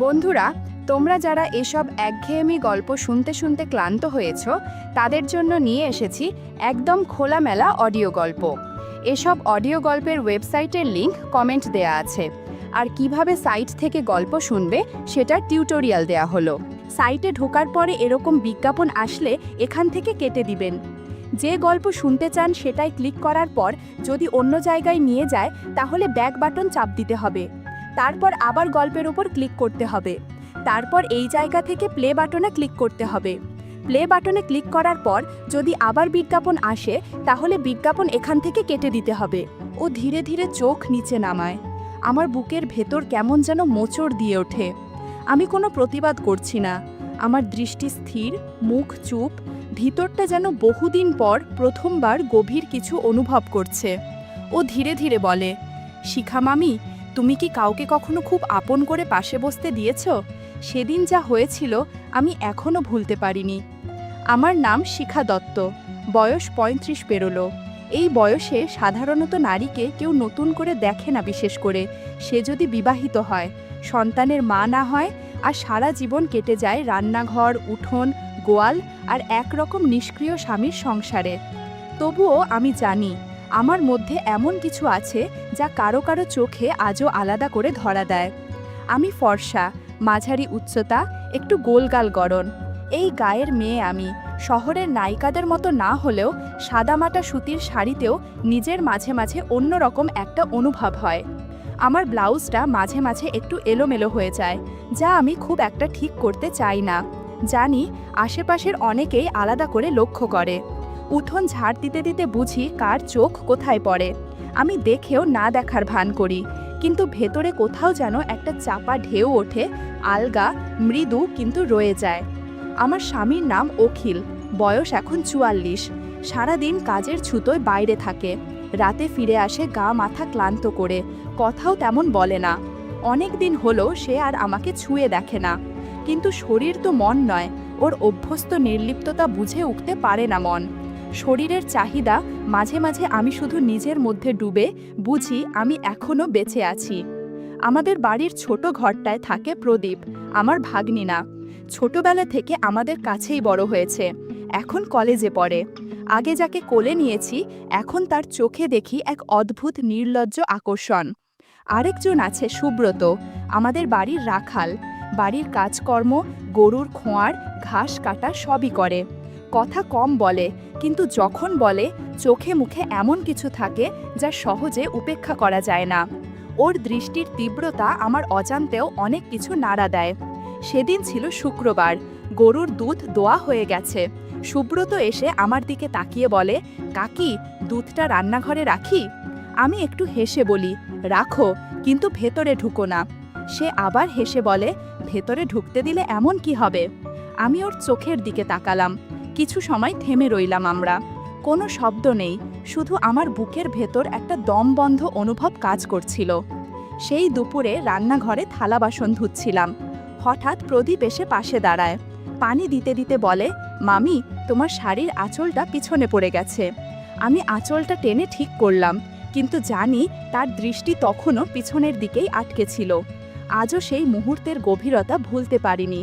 বন্ধুরা, তোমরা যারা এসব একঘেয়েমি গল্প শুনতে শুনতে ক্লান্ত হয়েছ, তাদের জন্য নিয়ে এসেছি একদম খোলামেলা অডিও গল্প। এসব অডিও গল্পের ওয়েবসাইটের লিংক কমেন্ট দেয়া আছে, আর কিভাবে সাইট থেকে গল্প শুনবে সেটার টিউটোরিয়াল দেয়া হলো। সাইটে ঢোকার পরে এরকম বিজ্ঞাপন আসলে এখান থেকে কেটে দিবেন। যে গল্প শুনতে চান সেটাই ক্লিক করার পর যদি অন্য জায়গায় নিয়ে যায় তাহলে ব্যাক বাটন চাপ দিতে হবে। তারপর আবার গল্পের উপর ক্লিক করতে হবে। তারপর এই জায়গা থেকে প্লে বাটনে ক্লিক করতে হবে। প্লে বাটনে ক্লিক করার পর যদি আবার বিজ্ঞাপন আসে তাহলে বিজ্ঞাপন এখান থেকে কেটে দিতে হবে। ও ধীরে ধীরে চোখ নিচে নামায়। আমার বুকের ভেতর কেমন যেন মোচড় দিয়ে ওঠে। আমি কোনো প্রতিবাদ করছি না। আমার দৃষ্টি স্থির, মুখ চুপ। ভিতরটা যেন বহুদিন পর প্রথমবার গভীর কিছু অনুভব করছে। ও ধীরে ধীরে বলে, শিখা মামি, তুমি কি কাউকে কখনো খুব আপন করে পাশে বসতে দিয়েছ? সেদিন যা হয়েছিল আমি এখনো ভুলতে পারিনি। আমার নাম শিখা দত্ত, বয়স ৩৫ পেরোলো। এই বয়সে সাধারণত নারীকে কেউ নতুন করে দেখে না, বিশেষ করে সে যদি বিবাহিত হয়, সন্তানের মা না হয়, আর সারা জীবন কেটে যায় রান্নাঘর, উঠোন, গোয়াল আর একরকম নিষ্ক্রিয় স্বামীর সংসারে। তবুও আমি জানি আমার মধ্যে এমন কিছু আছে যা কারো কারো চোখে আজও আলাদা করে ধরা দেয়। আমি ফর্সা, মাঝারি উচ্চতা, একটু গোলগাল গড়ন। এই গায়ের মেয়ে আমি। শহরের নায়িকাদের মতো না হলেও সাদামাটা সুতির শাড়িতেও নিজের মাঝে মাঝে অন্যরকম একটা অনুভব হয়। আমার ব্লাউজটা মাঝে মাঝে একটু এলোমেলো হয়ে যায়, যা আমি খুব একটা ঠিক করতে চাই না। জানি আশেপাশের অনেকেই আলাদা করে লক্ষ্য করে। উঠোন ঝাড় দিতে দিতে বুঝি কার চোখ কোথায় পড়ে। আমি দেখেও না দেখার ভান করি, কিন্তু ভেতরে কোথাও যেন একটা চাপা ঢেউ ওঠে, আলগা, মৃদু, কিন্তু রয়ে যায়। আমার স্বামীর নাম অখিল, বয়স এখন ৪৪। সারাদিন কাজের ছুতোয় বাইরে থাকে। রাতে ফিরে আসে গা মাথা ক্লান্ত করে, কথাও তেমন বলে না। অনেক দিন হলো সে আর আমাকে ছুঁয়ে দেখে না। কিন্তু শরীর তো মন নয়, ওর অভ্যস্ত নির্লিপ্ততা বুঝে উঠতে পারে না মন। শরীরের চাহিদা মাঝে মাঝে আমি শুধু নিজের মধ্যে ডুবে বুঝি আমি এখনো বেঁচে আছি। আমাদের বাড়ির ছোট ঘরটায় থাকে প্রদীপ, আমার ভাগ্নিনা। ছোটবেলা থেকে আমাদের কাছেই বড় হয়েছে, এখন কলেজে পড়ে। আগে যাকে কোলে নিয়েছি এখন তার চোখে দেখি এক অদ্ভুত নির্লজ্জ আকর্ষণ। আরেকজন আছে সুব্রত, আমাদের বাড়ির রাখাল। বাড়ির কাজকর্ম, গরুর খোঁয়ার, ঘাস কাটা সবই করে। কথা কম বলে, কিন্তু যখন বলে চোখে মুখে এমন কিছু থাকে যা সহজে উপেক্ষা করা যায় না। ওর দৃষ্টির তীব্রতা আমার অজান্তেও অনেক কিছু নাড়া দেয়। সেদিন ছিল শুক্রবার, গরুর দুধ দোয়া হয়ে গেছে। সুব্রত এসে আমার দিকে তাকিয়ে বলে, কাকি, দুধটা রান্নাঘরে রাখি? আমি একটু হেসে বলি, রাখো, কিন্তু ভেতরে ঢুকো না। সে আবার হেসে বলে, ভেতরে ঢুকতে দিলে এমন কি হবে? আমি ওর চোখের দিকে তাকালাম। কিছু সময় থেমে রইলাম আমরা। কোনো শব্দ নেই, শুধু আমার বুকের ভেতর একটা দমবন্ধ অনুভব কাজ করছিল। সেই দুপুরে রান্নাঘরে থালা বাসন ধুচ্ছিলাম। হঠাৎ প্রদীপ এসে পাশে দাঁড়ায়। পানি দিতে দিতে বলে, মামি, তোমার শাড়ির আঁচলটা পিছনে পড়ে গেছে। আমি আঁচলটা টেনে ঠিক করলাম, কিন্তু জানি তার দৃষ্টি তখনও পিছনের দিকেই আটকে ছিল। আজও সেই মুহূর্তের গভীরতা ভুলতে পারিনি।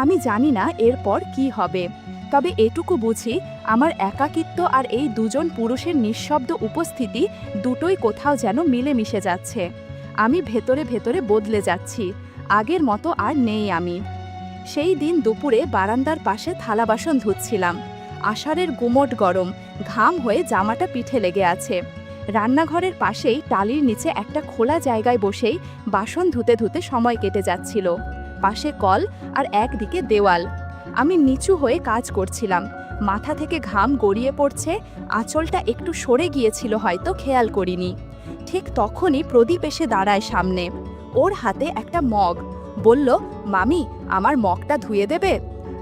আমি জানি না এরপর কি হবে, তবে এটুকু বুঝি আমার একাকিত্ব আর এই দুজন পুরুষের নিঃশব্দ উপস্থিতি দুটোই কোথাও যেন মিলেমিশে যাচ্ছে। আমি ভেতরে ভেতরে বদলে যাচ্ছি, আগের মতো আর নেই আমি। সেই দিন দুপুরে বারান্দার পাশে থালা বাসন ধুচ্ছিলাম। আষাঢ়ের গুমোট গরম, ঘাম হয়ে জামাটা পিঠে লেগে আছে। রান্নাঘরের পাশেই টালির নিচে একটা খোলা জায়গায় বসেই বাসন ধুতে ধুতে সময় কেটে যাচ্ছিল। পাশে কল আর একদিকে দেওয়াল। আমি নিচু হয়ে কাজ করছিলাম। মাথা থেকে ঘাম গড়িয়ে পড়ছে, আঁচলটা একটু সরে গিয়েছিল, হয়তো খেয়াল করিনি। ঠিক তখনই প্রদীপ এসে দাঁড়ায় সামনে। ওর হাতে একটা মগ। বলল, মামি, আমার মগটা ধুয়ে দেবে?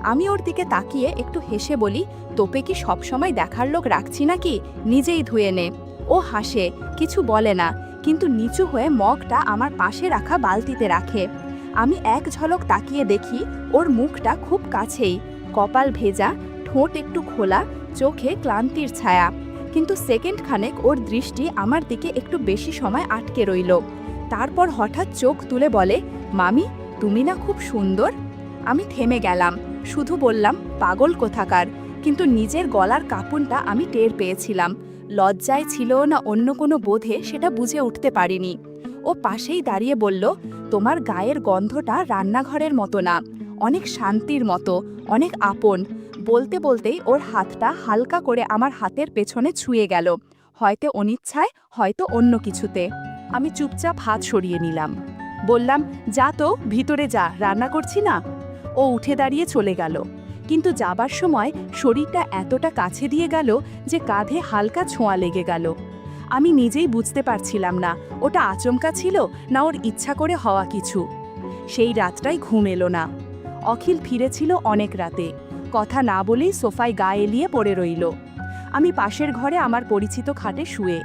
আমি ওর দিকে তাকিয়ে একটু হেসে বলি, তোপে কি সবসময় দেখার লোক রাখছি নাকি? নিজেই ধুয়ে নে। ও হাসে, কিছু বলে না, কিন্তু নিচু হয়ে মগটা আমার পাশে রাখা বালতিতে রাখে। আমি এক ঝলক তাকিয়ে দেখি ওর মুখটা খুব কাছেই, কপাল ভেজা, ঠোঁট একটু খোলা, চোখে ক্লান্তির ছায়া। কিন্তু সেকেন্ড খানেক ওর দৃষ্টি আমার দিকে একটু বেশি সময় আটকে রইল। তারপর হঠাৎ চোখ তুলে বলে, মামি, তুমি না খুব সুন্দর। আমি থেমে গেলাম, শুধু বললাম, পাগল কোথাকার। কিন্তু নিজের গলার কাঁপুনটা আমি টের পেয়েছিলাম। লজ্জায় ছিল না অন্য কোনো বোধে সেটা বুঝে উঠতে পারিনি। ও পাশেই দাঁড়িয়ে বলল, তোমার গায়ের গন্ধটা রান্নাঘরের মতো না, অনেক শান্তির মতো, অনেক আপন। বলতে বলতেই ওর হাতটা হালকা করে আমার হাতের পেছনে ছুঁয়ে গেল, হয়তো অনিচ্ছায়, হয়তো অন্য কিছুতে। আমি চুপচাপ হাত সরিয়ে নিলাম। বললাম, যা তো, ভিতরে যা, রান্না করছি না। ও উঠে দাঁড়িয়ে চলে গেল, কিন্তু যাবার সময় শরীরটা এতটা কাছে দিয়ে গেল যে কাঁধে হালকা ছোঁয়া লেগে গেল। আমি নিজেই বুঝতে পারছিলাম না ওটা আচমকা ছিল না ওর ইচ্ছা করে হওয়া কিছু। সেই রাতটাই ঘুম এলো না। অখিল ফিরেছিল অনেক রাতে, কথা না বলেই সোফায় গা এলিয়ে পড়ে রইল। আমি পাশের ঘরে আমার পরিচিত খাটে শুয়ে,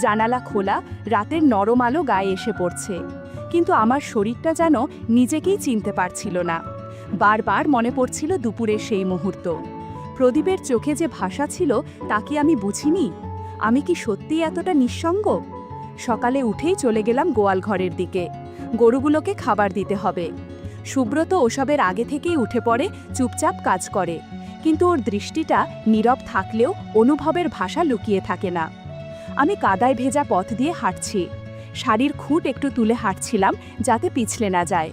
জানালা খোলা, রাতের নরম আলো গায়ে এসে পড়ছে, কিন্তু আমার শরীরটা যেন নিজেকেই চিনতে পারছিল না। বারবার মনে পড়ছিল দুপুরের সেই মুহূর্ত। প্রদীপের চোখে যে ভাষা ছিল তা কি আমি বুঝিনি? আমি কি সত্যিই এতটা নিঃসঙ্গ? সকালে উঠেই চলে গেলাম গোয়াল ঘরের দিকে। গরুগুলোকে খাবার দিতে হবে। সুব্রত ওসবের আগে থেকেই উঠে পড়ে, চুপচাপ কাজ করে, কিন্তু ওর দৃষ্টিটা নীরব থাকলেও অনুভবের ভাষা লুকিয়ে থাকে না। আমি কাদায় ভেজা পথ দিয়ে হাঁটছি, শাড়ির খুঁট একটু তুলে হাঁটছিলাম যাতে পিছলে না যায়।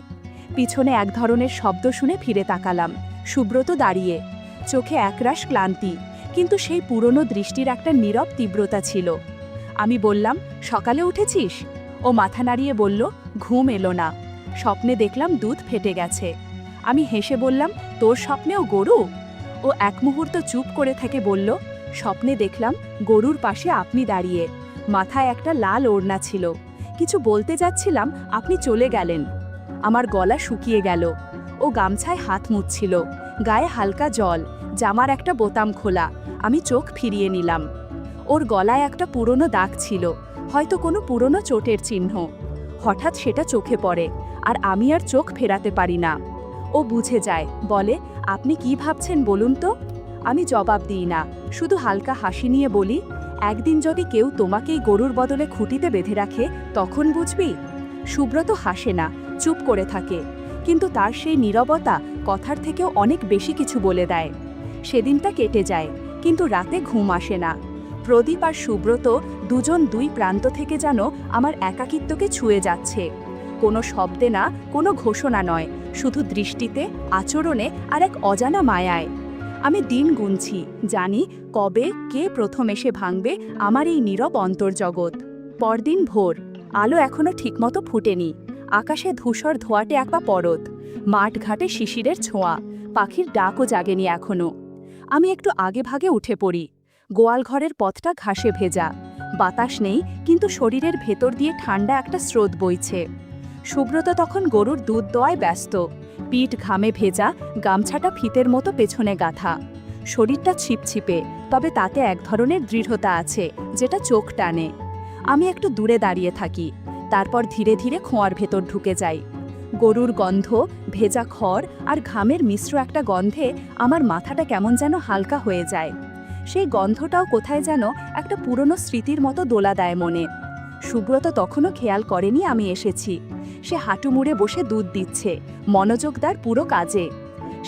পিছনে এক ধরনের শব্দ শুনে ফিরে তাকালাম। সুব্রত দাঁড়িয়ে, চোখে একরাশ ক্লান্তি, কিন্তু সেই পুরনো দৃষ্টির একটা নীরব তীব্রতা ছিল। আমি বললাম, সকালে উঠেছিস? ও মাথা নাড়িয়ে বলল, ঘুম এলো না, স্বপ্নে দেখলাম দুধ ফেটে গেছে। আমি হেসে বললাম, তোর স্বপ্নেও গরু? ও এক মুহূর্ত চুপ করে থেকে বলল, স্বপ্নে দেখলাম গরুর পাশে আপনি দাঁড়িয়ে, মাথায় একটা লাল ওড়না ছিল। কিছু বলতে যাচ্ছিলাম, আপনি চলে গেলেন। আমার গলা শুকিয়ে গেল। ও গামছায় হাত মুছছিল, গায়ে হালকা জল, জামার একটা বোতাম খোলা। আমি চোখ ফিরিয়ে নিলাম। ওর গলায় একটা পুরনো দাগ ছিল, হয়তো কোনো পুরনো চোটের চিহ্ন। হঠাৎ সেটা চোখে পড়ে, আর আমি আর চোখ ফেরাতে পারি না। ও বুঝে যায়, বলে, আপনি কি ভাবছেন বলুন তো? আমি জবাব দিই না, শুধু হালকা হাসি নিয়ে বলি, একদিন যদি কেউ তোমাকেই গরুর বদলে খুঁটিতে বেঁধে রাখে, তখন বুঝবি। সুব্রত হাসে না, চুপ করে থাকে, কিন্তু তার সেই নীরবতা কথার থেকেও অনেক বেশি কিছু বলে দেয়। সেদিনটা কেটে যায়, কিন্তু রাতে ঘুম আসে না। প্রদীপ আর সুব্রত দুজন দুই প্রান্ত থেকে যেন আমার একাকিত্বকে ছুঁয়ে যাচ্ছে। কোনো শব্দে না, কোনো ঘোষণা নয়, শুধু দৃষ্টিতে, আচরণে আর এক অজানা মায়ায়। আমি দিন গুনছি, জানি কবে কে প্রথম এসে ভাঙবে আমার এই নীরব অন্তর্জগৎ। পরদিন ভোর, আলো এখনো ঠিকমতো ফুটেনি, আকাশে ধূসর ধোঁয়াটে একটা পরত, মাঠ ঘাটে শিশিরের ছোঁয়া, পাখির ডাকও জাগেনি এখনো। আমি একটু আগে ভাগে উঠে পড়ি। গোয়াল ঘরের পথটা ঘাসে ভেজা, বাতাস নেই, কিন্তু শরীরের ভেতর দিয়ে ঠান্ডা একটা স্রোত বইছে। সুব্রত তখন গরুর দুধ দোয়ায় ব্যস্ত, পিঠ ঘামে ভেজা, গামছাটা ফিতের মতো পেছনে গাঁথা। শরীরটা ছিপছিপে, তবে তাতে এক ধরনের দৃঢ়তা আছে যেটা চোখ টানে। আমি একটু দূরে দাঁড়িয়ে থাকি, তারপর ধীরে ধীরে খোঁয়ার ভেতর ঢুকে যাই। গরুর গন্ধ, ভেজা খড় আর ঘামের মিশ্র একটা গন্ধে আমার মাথাটা কেমন যেন হালকা হয়ে যায়। সেই গন্ধটাও কোথায় যেন একটা পুরনো স্মৃতির মতো দোলা দেয় মনে। সুব্রত তখনও খেয়াল করেনি আমি এসেছি। সে হাঁটু মুড়ে বসে দুধ দিচ্ছে, মনোযোগদার পুরো কাজে।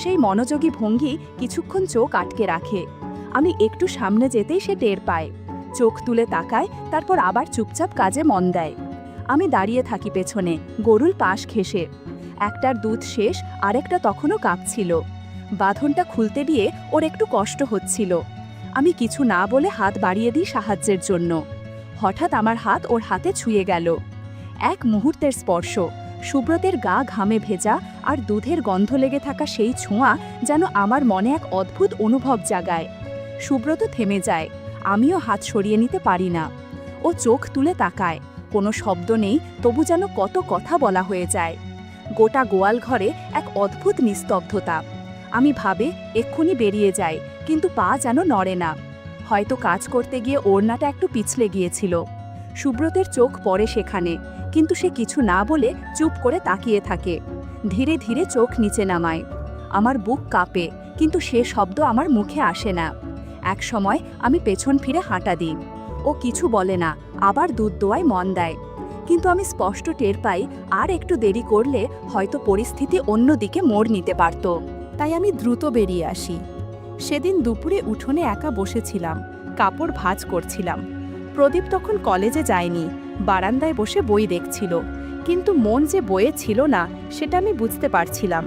সেই মনোযোগী ভঙ্গি কিছুক্ষণ চোখ আটকে রাখে। আমি একটু সামনে যেতেই সে টের পায়, চোখ তুলে তাকায়, তারপর আবার চুপচাপ কাজে মন দেয়। আমি দাঁড়িয়ে থাকি পেছনে, গরুর পাশ ঘেঁষে। একটার দুধ শেষ, আরেকটা তখনও কাঁপছিল। বাঁধনটা খুলতে দিয়ে ওর একটু কষ্ট হচ্ছিল। আমি কিছু না বলে হাত বাড়িয়ে দিই সাহায্যের জন্য। হঠাৎ আমার হাত ওর হাতে ছুঁয়ে গেল। এক মুহূর্তের স্পর্শ, সুব্রতের গা ঘামে ভেজা, আর দুধের গন্ধ লেগে থাকা সেই ছোঁয়া যেন আমার মনে এক অদ্ভুত অনুভব জাগায়। সুব্রত থেমে যায়, আমিও হাত সরিয়ে নিতে পারি না। ও চোখ তুলে তাকায়, কোনো শব্দ নেই, তবু যেন কত কথা বলা হয়ে যায়। গোটা গোয়াল ঘরে এক অদ্ভুত নিস্তব্ধতা। আমি ভাবে এক্ষুনি বেরিয়ে যায়, কিন্তু পা যেন নড়ে না। হয়তো কাজ করতে গিয়ে ওড়নাটা একটু পিছলে গিয়েছিল। সুব্রতের চোখ পড়ে সেখানে, কিন্তু সে কিছু না বলে চুপ করে তাকিয়ে থাকে। ধীরে ধীরে চোখ নিচে নামায়। আমার বুক কাঁপে, কিন্তু সে শব্দ আমার মুখে আসে না। এক সময় আমি পেছন ফিরে হাঁটা দিই। ও কিছু বলে না, আবার দুধ দোয়ায় মন দেয়। কিন্তু আমি স্পষ্ট টের পাই আর একটু দেরি করলে হয়তো পরিস্থিতি অন্যদিকে মোড় নিতে পারত। তাই আমি দ্রুত বেরিয়ে আসি। সেদিন দুপুরে উঠোনে একা বসেছিলাম, কাপড় ভাঁজ করছিলাম। প্রদীপ তখন কলেজে যায়নি, বারান্দায় বসে বই দেখছিল। কিন্তু মন যে বইয়ে ছিল না সেটা আমি বুঝতে পারছিলাম।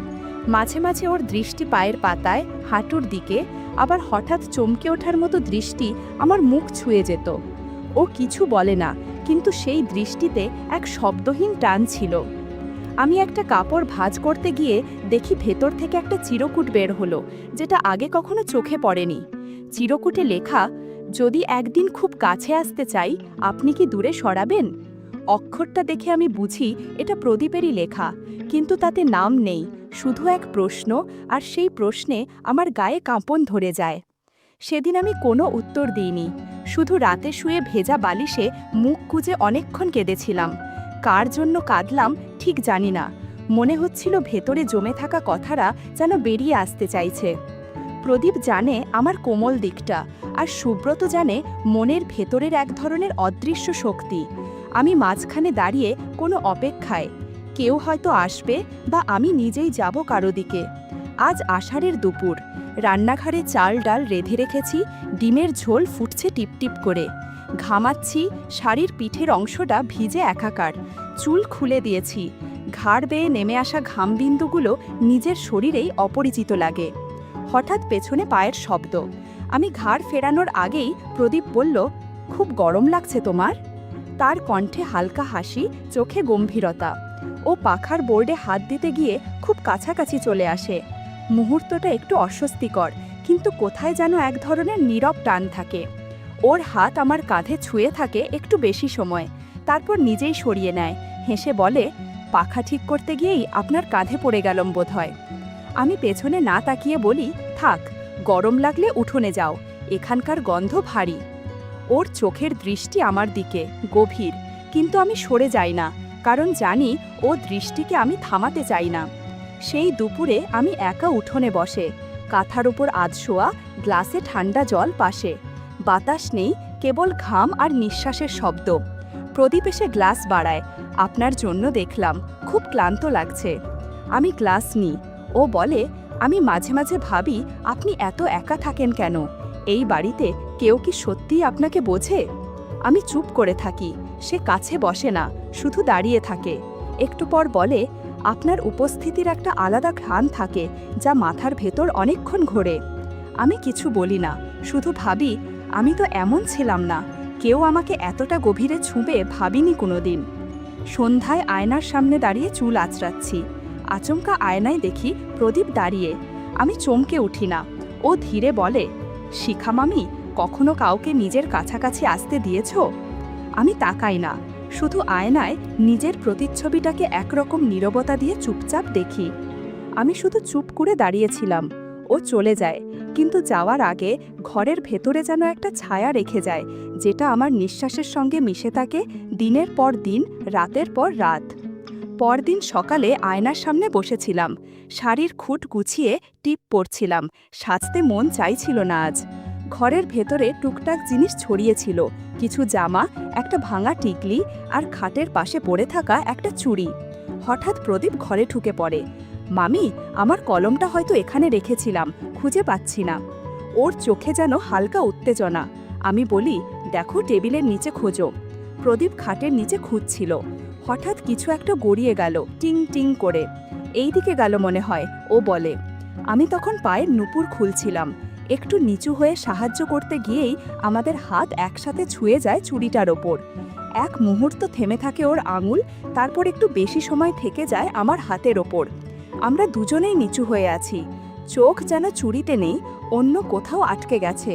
মাঝে মাঝে ওর দৃষ্টি পায়ের পাতায়, হাঁটুর দিকে, আবার হঠাৎ চমকে ওঠার মতো দৃষ্টি আমার মুখ ছুঁয়ে যেত। ও কিছু বলে না, কিন্তু সেই দৃষ্টিতে এক শব্দহীন টান ছিল। আমি একটা কাপড় ভাঁজ করতে গিয়ে দেখি ভেতর থেকে একটা চিরকুট বের হলো, যেটা আগে কখনো চোখে পড়েনি। চিরকুটে লেখা, যদি একদিন খুব কাছে আসতে চাই, আপনি কি দূরে সরাবেন? অক্ষরটা দেখে আমি বুঝি এটা প্রদীপেরই লেখা, কিন্তু তাতে নাম নেই, শুধু এক প্রশ্ন, আর সেই প্রশ্নে আমার গায়ে কাঁপন ধরে যায়। সেদিন আমি কোনো উত্তর দিইনি, শুধু রাতে শুয়ে ভেজা বালিশে মুখ গুজে অনেকক্ষণ কেঁদেছিলাম। কার জন্য কাঁদলাম ঠিক জানি না, মনে হচ্ছিল ভেতরে জমে থাকা কথারা যেন বেরিয়ে আসতে চাইছে। প্রদীপ জানে আমার কোমল দিকটা, আর সুব্রত জানে মনের ভেতরের এক ধরনের অদৃশ্য শক্তি। আমি মাঝখানে দাঁড়িয়ে কোনো অপেক্ষায়, কেউ হয়তো আসবে বা আমি নিজেই যাব কারো দিকে। আজ আষাঢ়ের দুপুর, রান্নাঘরে চাল ডাল রেঁধে রেখেছি, ডিমের ঝোল ফুটছে টিপটিপ করে। ঘামাচ্ছি, শাড়ির পিঠের অংশটা ভিজে একাকার, চুল খুলে দিয়েছি। ঘাড় বেয়ে নেমে আসা ঘামবিন্দুগুলো নিজের শরীরেই অপরিচিত লাগে। হঠাৎ পেছনে পায়ের শব্দ। আমি ঘাড় ফেরানোর আগেই প্রদীপ বলল, খুব গরম লাগছে তোমার? তার কণ্ঠে হালকা হাসি, চোখে গম্ভীরতা। ও পাখার বোর্ডে হাত দিতে গিয়ে খুব কাছাকাছি চলে আসে। মুহূর্তটা একটু অস্বস্তিকর, কিন্তু কোথায় যেন এক ধরনের নীরব টান থাকে। ওর হাত আমার কাঁধে ছুঁয়ে থাকে একটু বেশি সময়, তারপর নিজেই সরিয়ে নেয়, হেসে বলে, পাখা ঠিক করতে গিয়েই আপনার কাঁধে পড়ে গেলাম বোধহয়। আমি পেছনে না তাকিয়ে বলি, থাক, গরম লাগলে উঠোনে যাও, এখানকার গন্ধ ভারী। ওর চোখের দৃষ্টি আমার দিকে, গভীর, কিন্তু আমি সরে যাই না, কারণ জানি ও দৃষ্টিকে আমি থামাতে চাই না। সেই দুপুরে আমি একা উঠোনে বসে, কাঁথার উপর আধশোয়া, গ্লাসে ঠান্ডা জল পাশে। বাতাস নেই, কেবল ঘাম আর নিঃশ্বাসের শব্দ। প্রদীপ এসে গ্লাস বাড়ায়, আপনার জন্য দেখলাম, খুব ক্লান্ত লাগছে। আমি গ্লাস নিই। ও বলে, আমি মাঝে মাঝে ভাবি আপনি এত একা থাকেন কেন? এই বাড়িতে কেউ কি সত্যিই আপনাকে বোঝে? আমি চুপ করে থাকি। সে কাছে বসে না, শুধু দাঁড়িয়ে থাকে। একটু পর বলে, আপনার উপস্থিতির একটা আলাদা ঘ্রাণ থাকে, যা মাথার ভেতর অনেকক্ষণ ঘোরে। আমি কিছু বলি না, শুধু ভাবি, আমি তো এমন ছিলাম না, কেউ আমাকে এতটা গভীরে ছুঁবে ভাবিনি কোনোদিন। সন্ধ্যায় আয়নার সামনে দাঁড়িয়ে চুল আঁচড়াচ্ছি। আচমকা আয়নায় দেখি প্রদীপ দাঁড়িয়ে। আমি চমকে উঠি না। ও ধীরে বলে, শিখা মামি, কখনো কাউকে নিজের কাছাকাছি আসতে দিয়েছ? আমি তাকাই না, শুধু আয়নায় নিজের প্রতিচ্ছবিটাকে একরকম নীরবতা দিয়ে চুপচাপ দেখি। আমি শুধু চুপ করে দাঁড়িয়েছিলাম। ও চলে যায়, কিন্তু যাওয়ার আগে ঘরের ভেতরে যেন একটা ছায়া রেখে যায়, যেটা আমার নিঃশ্বাসের সঙ্গে মিশে থাকে দিনের পর দিন, রাতের পর রাত। পরদিন সকালে আয়নার সামনে বসেছিলাম, শাড়ির খুঁট গুছিয়ে টিপ পরছিলাম। সাজতে মন চাইছিল না আজ। ঘরের ভেতরে টুকটাক জিনিস ছড়িয়েছিল, কিছু জামা, একটা ভাঙা টিকলি, আর খাটের পাশে পড়ে থাকা একটা চুড়ি। হঠাৎ প্রদীপ ঘরে ঢুকে পড়ে। মামি, আমার কলমটা হয়তো এখানে রেখেছিলাম, খুঁজে পাচ্ছি না। ওর চোখে যেন হালকা উত্তেজনা। আমি বলি, দেখো, টেবিলের নিচে খোঁজো। প্রদীপ খাটের নিচে খুঁজছিল। হঠাৎ কিছু একটা গড়িয়ে গেল, টিং টিং করে। এই দিকে গেল মনে হয়, ও বলে। আমি তখন পায়ের নুপুর খুলছিলাম। একটু নিচু হয়ে সাহায্য করতে গিয়েই আমাদের হাত একসাথে ছুঁয়ে যায় চুড়িটার ওপর। এক মুহূর্ত থেমে থাকে ওর আঙুল, তারপর একটু বেশি সময় থেকে যায় আমার হাতের ওপর। আমরা দুজনেই নিচু হয়ে আছি, চোখ যেন চুড়িতে নেই, অন্য কোথাও আটকে গেছে।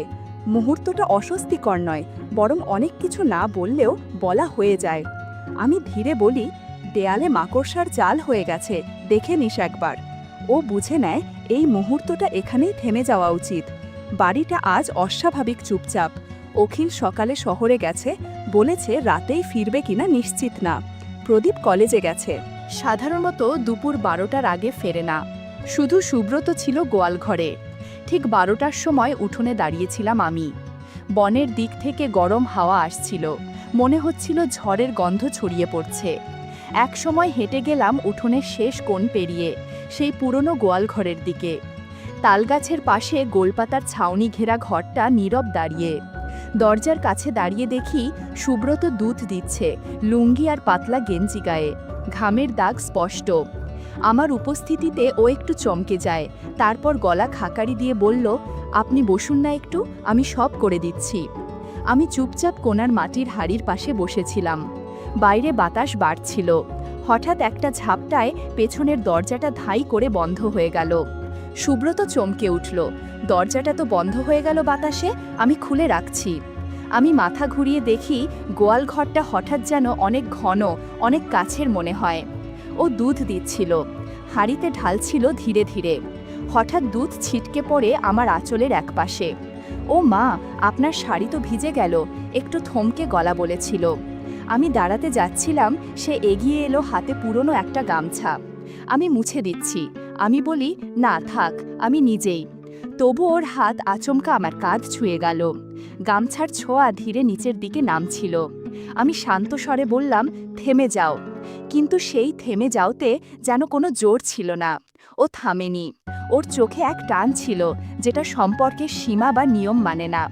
মুহূর্তটা অস্বস্তিকর নয়, বরং অনেক কিছু না বললেও বলা হয়ে যায়। আমি ধীরে বলি, দেয়ালে মাকড়সার জাল হয়ে গেছে, দেখে নিস একবার। ও বুঝে নেয় এই মুহূর্তটা এখানেই থেমে যাওয়া উচিত। বাড়িটা আজ অস্বাভাবিক চুপচাপ। অখিল সকালে শহরে গেছে, বলেছে রাতেই ফিরবে কিনা নিশ্চিত না। প্রদীপ কলেজে গেছে, সাধারণত দুপুর 12টার আগে ফেরে না। শুধু সুব্রত ছিল গোয়ালঘরে। ঠিক 12টার সময় উঠোনে দাঁড়িয়েছিলাম আমি। বনের দিক থেকে গরম হাওয়া আসছিল, মনে হচ্ছিল ঝড়ের গন্ধ ছড়িয়ে পড়ছে। এক সময় হেঁটে গেলাম উঠোনের শেষ কোণ পেরিয়ে সেই পুরনো গোয়ালঘরের দিকে। তালগাছের পাশে গোলপাতার ছাউনি ঘেরা ঘরটা নীরব দাঁড়িয়ে। দরজার কাছে দাঁড়িয়ে দেখি সুব্রত দুধ দিচ্ছে, লুঙ্গি আর পাতলা গেঞ্জি গায়ে, ঘামের দাগ স্পষ্ট। আমার উপস্থিতিতে ও একটু চমকে যায়, তারপর গলা খাকারি দিয়ে বলল, আপনি বসুন না একটু, আমি সব করে দিচ্ছি। আমি চুপচাপ কোণার মাটির হাড়ির পাশে বসেছিলাম। বাইরে বাতাস বাড়ছিল। হঠাৎ একটা ঝাপটায় পেছনের দরজাটা ধাই করে বন্ধ হয়ে গেল। সুব্রত চমকে উঠল, দরজাটা তো বন্ধ হয়ে গেল বাতাসে, আমি খুলে রাখছি। আমি মাথা ঘুরিয়ে দেখি গোয়াল ঘরটা হঠাৎ যেন অনেক ঘন, অনেক কাছের মনে হয়। ও দুধ দিচ্ছিল, হাঁড়িতে ঢালছিল ধীরে ধীরে। হঠাৎ দুধ ছিটকে পড়ে আমার আঁচলের একপাশে। ও মা, আপনার শাড়ি তো ভিজে গেল, একটু থমকে গলা বলেছিল। আমি দাঁড়াতে যাচ্ছিলাম, সে এগিয়ে এলো, হাতে পুরনো একটা গামছা। আমি মুছে দিচ্ছি। আমি বলি, না থাক, আমি নিজেই। তবু ওর হাত আচমকা আমার কাঁধ ছুঁয়ে গেল। গামছার ছোঁয়া ধীরে নিচের দিকে নামছিল। আমি শান্ত স্বরে বললাম, থেমে যাও। কিন্তু সেই থেমে যাওতে যেন কোনো জোর ছিল না। ও থামেনি। ওর চোখে এক টান ছিল, যেটা সম্পর্কের সীমা বা নিয়ম মানে না।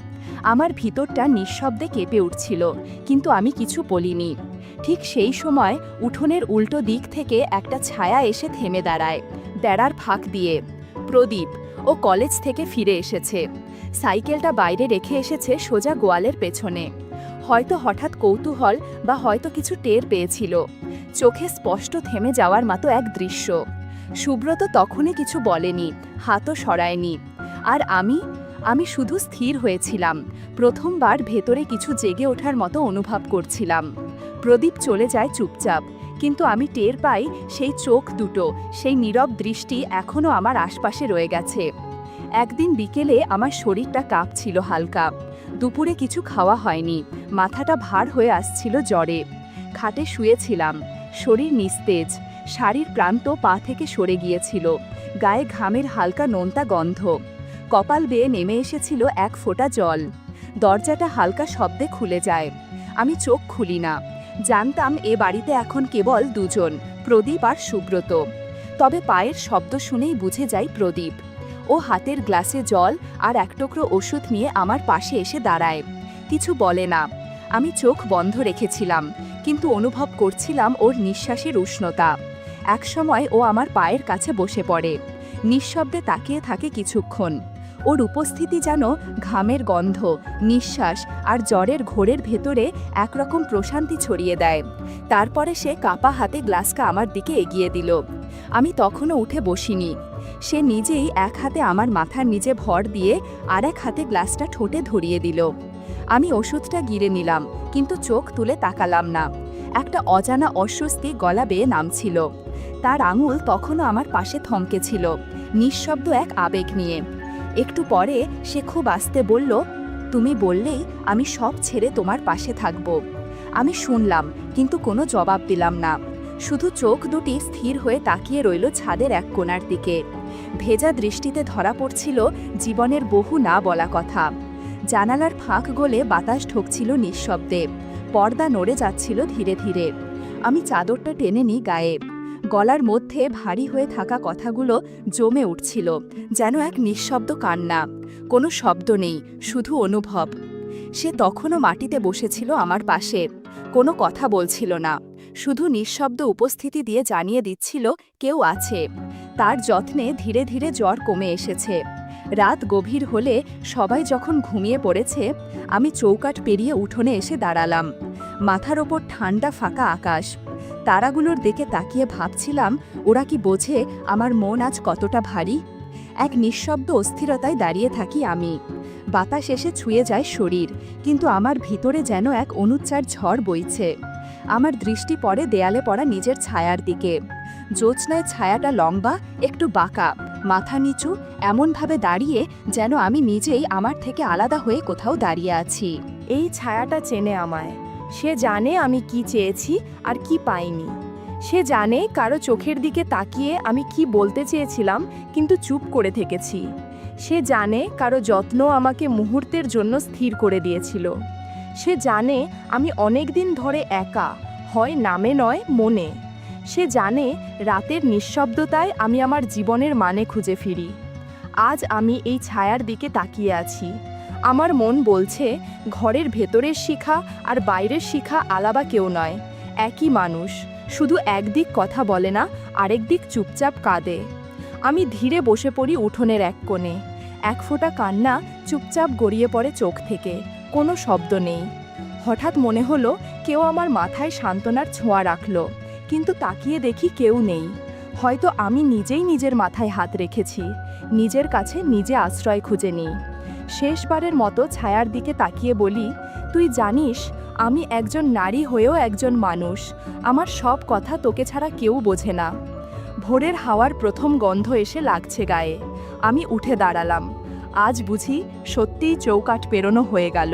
আমার ভিতরটা নিঃশব্দে কেঁপে উঠছিল, কিন্তু আমি কিছু বলিনি। ঠিক সেই সময় উঠোনের উল্টো দিক থেকে একটা ছায়া এসে থেমে দাঁড়ায়, বেড়ার ফাঁক দিয়ে। প্রদীপ। ও কলেজ থেকে ফিরে এসেছে। সাইকেলটা বাইরে রেখে এসেছে সোজা গোয়ালের পেছনে। হয়তো হঠাৎ কৌতূহল বা হয়তো কিছু টের পেয়েছিল। চোখে স্পষ্ট থেমে যাওয়ার মতো এক দৃশ্য। সুব্রত তখনই কিছু বলেনি, হাতও সরায়নি। আর আমি শুধু স্থির হয়েছিলাম। প্রথমবার ভেতরে কিছু জেগে ওঠার মতো অনুভব করছিলাম। প্রদীপ চলে যায় চুপচাপ, কিন্তু আমি টের পাই সেই চোখ দুটো, সেই নীরব দৃষ্টি এখনও আমার আশপাশে রয়ে গেছে। একদিন বিকেলে আমার শরীরটা কাঁপছিল হালকা। দুপুরে কিছু খাওয়া হয়নি, মাথাটা ভার হয়ে আসছিল জ্বরে। খাটে শুয়েছিলাম, শরীর নিস্তেজ, শাড়ির প্রান্ত পা থেকে সরে গিয়েছিল, গায়ে ঘামের হালকা নোনতা গন্ধ। কপাল বেয়ে নেমে এসেছিল এক ফোঁটা জল। দরজাটা হালকা শব্দে খুলে যায়। আমি চোখ খুলি না। জানতাম এ বাড়িতে এখন কেবল দুজন, প্রদীপ আর সুব্রত। তবে পায়ের শব্দ শুনেই বুঝে যাই প্রদীপ। ও হাতের গ্লাসে জল আর এক টুকরো ওষুধ নিয়ে আমার পাশে এসে দাঁড়ায়। কিছু বলে না। আমি চোখ বন্ধ রেখেছিলাম, কিন্তু অনুভব করছিলাম ওর নিঃশ্বাসের উষ্ণতা। একসময় ও আমার পায়ের কাছে বসে পড়ে, নিঃশব্দে তাকিয়ে থাকে কিছুক্ষণ। ওর উপস্থিতি যেন ঘামের গন্ধ, নিঃশ্বাস আর জ্বরের ঘোরের ভেতরে একরকম প্রশান্তি ছড়িয়ে দেয়। তারপরে সে কাপা হাতে গ্লাসটা আমার দিকে এগিয়ে দিল। আমি তখনও উঠে বসিনি। সে নিজেই এক হাতে আমার মাথার নিচে ভর দিয়ে আর এক হাতে গ্লাসটা ঠোঁটে ধরিয়ে দিল। আমি ওষুধটা গিলে নিলাম, কিন্তু চোখ তুলে তাকালাম না। একটা অজানা অস্বস্তি গলা বেয়ে নামছিল। তার আঙুল তখনও আমার পাশে থমকে ছিল, নিঃশব্দ এক আবেগ নিয়ে। একটু পরে সে খুব আস্তে বলল, তুমি বললেই আমি সব ছেড়ে তোমার পাশে থাকব। আমি শুনলাম, কিন্তু কোনো জবাব দিলাম না। শুধু চোখ দুটি স্থির হয়ে তাকিয়ে রইল ছাদের এক কোণার দিকে। ভেজা দৃষ্টিতে ধরা পড়ছিল জীবনের বহু না বলা কথা। জানালার ফাঁক গলে বাতাস ঢুকছিল নিঃশব্দে, পর্দা নড়ে যাচ্ছিল ধীরে ধীরে। আমি চাদরটা টেনে নিই গায়ে। গলার মধ্যে ভারী হয়ে থাকা কথাগুলো জমে উঠছিল, যেন এক নিঃশব্দ কান্না। কোনো শব্দ নেই, শুধু অনুভব। সে তখনও মাটিতে বসেছিল আমার পাশে, কোনো কথা বলছিল না, শুধু নিঃশব্দ উপস্থিতি দিয়ে জানিয়ে দিচ্ছিল কেউ আছে। তার যত্নে ধীরে ধীরে জ্বর কমে এসেছে। রাত গভীর হলে সবাই যখন ঘুমিয়ে পড়েছে, আমি চৌকাঠ পেরিয়ে উঠোনে এসে দাঁড়ালাম। মাথার ওপর ঠান্ডা ফাঁকা আকাশ। তারাগুলোর দিকে তাকিয়ে ভাবছিলাম, ওরা কি বোঝে আমার মন আজ কতটা ভারী? এক নিঃশব্দ অস্থিরতায় দাঁড়িয়ে থাকি আমি। বাতাস এসে ছুঁয়ে যায় শরীর, কিন্তু আমার ভিতরে যেন এক অনুচ্চার ঝড় বইছে। আমার দৃষ্টি পড়ে দেয়ালে পড়া নিজের ছায়ার দিকে। জ্যোৎস্নায় ছায়াটা লম্বা, একটু বাঁকা, মাথা নিচু, এমনভাবে দাঁড়িয়ে যেন আমি নিজেই আমার থেকে আলাদা হয়ে কোথাও দাঁড়িয়ে আছি। এই ছায়াটা চেনে আমায়। সে জানে আমি কি চেয়েছি আর কি পাইনি। সে জানে কারো চোখের দিকে তাকিয়ে আমি কি বলতে চেয়েছিলাম কিন্তু চুপ করে থেকেছি। সে জানে কারো যত্ন আমাকে মুহূর্তের জন্য স্থির করে দিয়েছিল। সে জানে আমি অনেক দিন ধরে একা, হয় নামে নয় মনে। সে জানে রাতের নিঃশব্দতায় আমি আমার জীবনের মানে খুঁজে ফিরি। আজ আমি এই ছায়ার দিকে তাকিয়ে আছি। আমার মন বলছে ঘরের ভেতরের শিখা আর বাইরের শিখা আলাদা কেউ নয়, একই মানুষ, শুধু একদিক কথা বলে না, আরেক দিক চুপচাপ কাঁদে। আমি ধীরে বসে পড়ি উঠোনের এক কোণে। এক ফোঁটা কান্না চুপচাপ গড়িয়ে পড়ে চোখ থেকে, কোনো শব্দ নেই। হঠাৎ মনে হলো কেউ আমার মাথায় সান্ত্বনার ছোঁয়া রাখলো, কিন্তু তাকিয়ে দেখি কেউ নেই। হয়তো আমি নিজেই নিজের মাথায় হাত রেখেছি, নিজের কাছে নিজে আশ্রয় খুঁজে নিই। শেষবারের মতো ছায়ার দিকে তাকিয়ে বলি, তুই জানিস আমি একজন নারী হয়েও একজন মানুষ, আমার সব কথা তোকে ছাড়া কেউ বোঝে না। ভোরের হাওয়ার প্রথম গন্ধ এসে লাগছে গায়ে। আমি উঠে দাঁড়ালাম। আজ বুঝি সত্যিই চৌকাঠ পেরোনো হয়ে গেল।